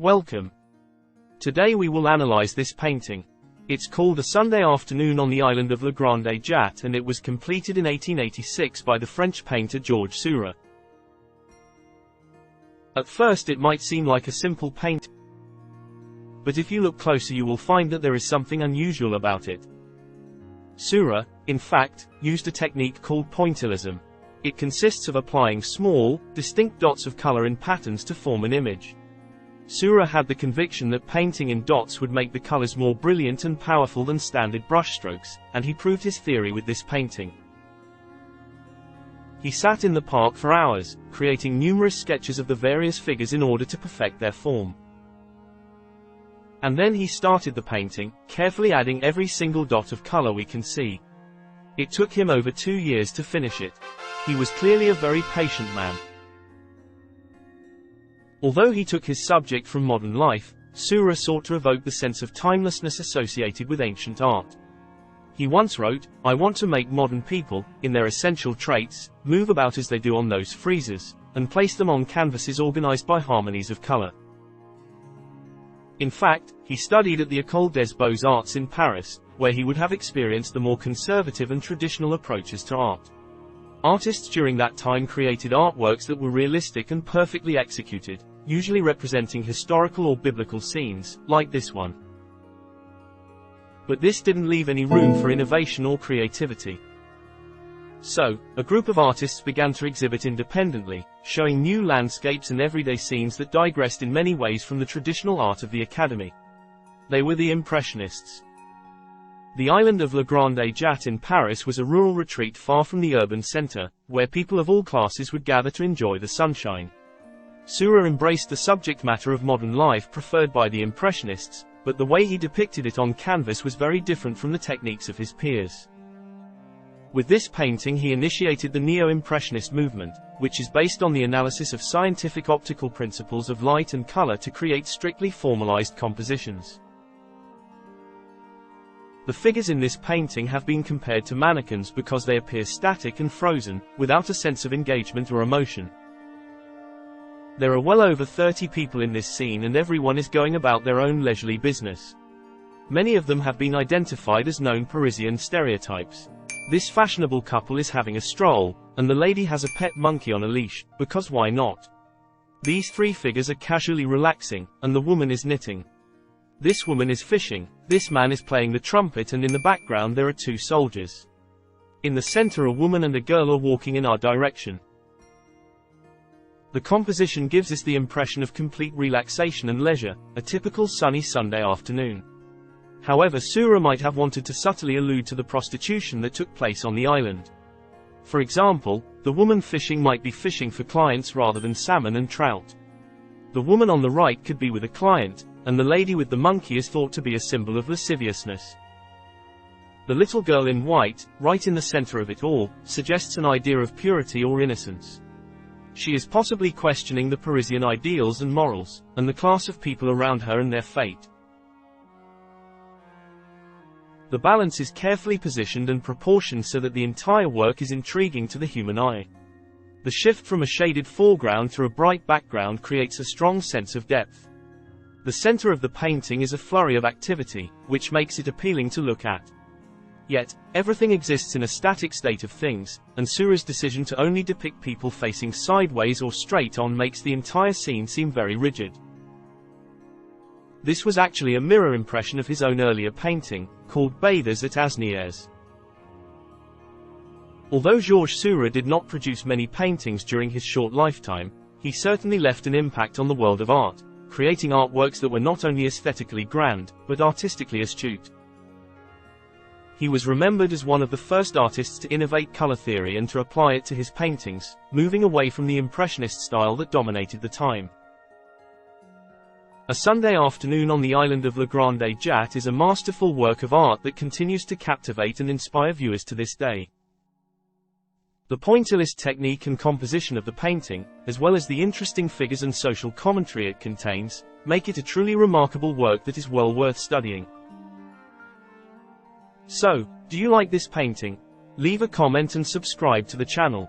Welcome. Today we will analyze this painting. It's called A Sunday Afternoon on the Island of Grande Jatte, and it was completed in 1886 by the French painter George Seurat. At first it might seem like a simple paint, but if you look closer you will find that there is something unusual about it. Seurat, in fact, used a technique called Pointillism. It consists of applying small, distinct dots of color in patterns to form an image. Seurat had the conviction that painting in dots would make the colors more brilliant and powerful than standard brushstrokes, and he proved his theory with this painting. He sat in the park for hours, creating numerous sketches of the various figures in order to perfect their form. And then he started the painting, carefully adding every single dot of color we can see. It took him over 2 years to finish it. He was clearly a very patient man. Although he took his subject from modern life, Seurat sought to evoke the sense of timelessness associated with ancient art. He once wrote, "I want to make modern people, in their essential traits, move about as they do on those friezes, and place them on canvases organized by harmonies of color." In fact, he studied at the École des Beaux-Arts in Paris, where he would have experienced the more conservative and traditional approaches to art. Artists during that time created artworks that were realistic and perfectly executed, usually representing historical or biblical scenes, like this one. But this didn't leave any room for innovation or creativity. So, a group of artists began to exhibit independently, showing new landscapes and everyday scenes that digressed in many ways from the traditional art of the Academy. They were the Impressionists. The island of Grande Jatte in Paris was a rural retreat far from the urban center, where people of all classes would gather to enjoy the sunshine. Seurat embraced the subject matter of modern life preferred by the Impressionists, but the way he depicted it on canvas was very different from the techniques of his peers. With this painting he initiated the Neo Impressionist movement, which is based on the analysis of scientific optical principles of light and color to create strictly formalized compositions. The figures in this painting have been compared to mannequins because they appear static and frozen, without a sense of engagement or emotion. There are well over 30 people in this scene, and everyone is going about their own leisurely business. Many of them have been identified as known Parisian stereotypes. This fashionable couple is having a stroll, and the lady has a pet monkey on a leash, because why not? These 3 figures are casually relaxing, and the woman is knitting. This woman is fishing, this man is playing the trumpet, and in the background there are 2 soldiers. In the center a woman and a girl are walking in our direction. The composition gives us the impression of complete relaxation and leisure, a typical sunny Sunday afternoon. However, Seurat might have wanted to subtly allude to the prostitution that took place on the island. For example, the woman fishing might be fishing for clients rather than salmon and trout. The woman on the right could be with a client, and the lady with the monkey is thought to be a symbol of lasciviousness. The little girl in white, right in the center of it all, suggests an idea of purity or innocence. She is possibly questioning the Parisian ideals and morals, and the class of people around her and their fate. The balance is carefully positioned and proportioned so that the entire work is intriguing to the human eye. The shift from a shaded foreground to a bright background creates a strong sense of depth. The center of the painting is a flurry of activity, which makes it appealing to look at. Yet, everything exists in a static state of things, and Seurat's decision to only depict people facing sideways or straight on makes the entire scene seem very rigid. This was actually a mirror impression of his own earlier painting, called Bathers at Asnières. Although George Seurat did not produce many paintings during his short lifetime, he certainly left an impact on the world of art, creating artworks that were not only aesthetically grand, but artistically astute. He was remembered as one of the first artists to innovate color theory and to apply it to his paintings, moving away from the Impressionist style that dominated the time. A Sunday Afternoon on the Island of Grande Jatte is a masterful work of art that continues to captivate and inspire viewers to this day. The pointillist technique and composition of the painting, as well as the interesting figures and social commentary it contains, make it a truly remarkable work that is well worth studying. So, do you like this painting? Leave a comment and subscribe to the channel.